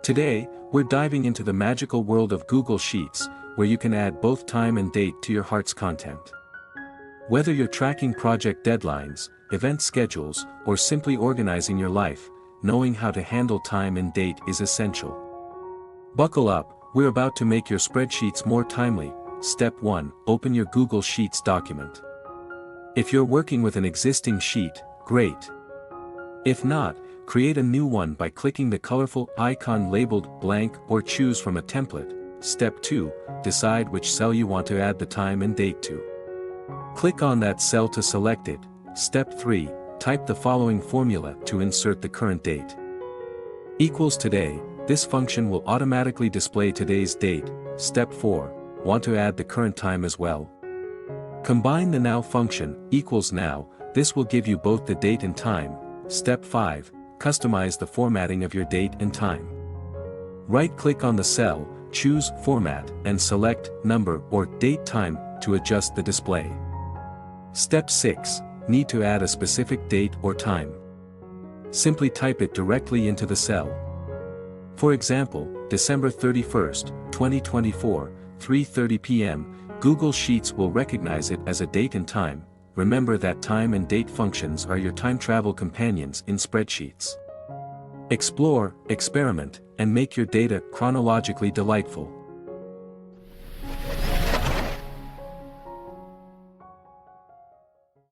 Today, we're diving into the magical world of Google Sheets, where you can add both time and date to your heart's content. Whether you're tracking project deadlines, event schedules, or simply organizing your life, knowing how to handle time and date is essential. Buckle up, we're about to make your spreadsheets more timely. Step 1. Open your Google Sheets document. If you're working with an existing sheet, great. If not, create a new one by clicking the colorful icon labeled blank or choose from a template. Step 2. Decide which cell you want to add the time and date to. Click on that cell to select it. Step 3. Type the following formula to insert the current date. Equals today. This function will automatically display today's date. Step 4. Want to add the current time as well? Combine the now function, equals now. This will give you both the date and time. Step 5. Customize the formatting of your date and time. Right-click on the cell, choose Format, and select Number or Date Time to adjust the display. Step 6. Need to add a specific date or time. Simply type it directly into the cell. For example, December 31st, 2024, 3:30 p.m., Google Sheets will recognize it as a date and time. Remember that time and date functions are your time travel companions in spreadsheets. Explore, experiment, and make your data chronologically delightful.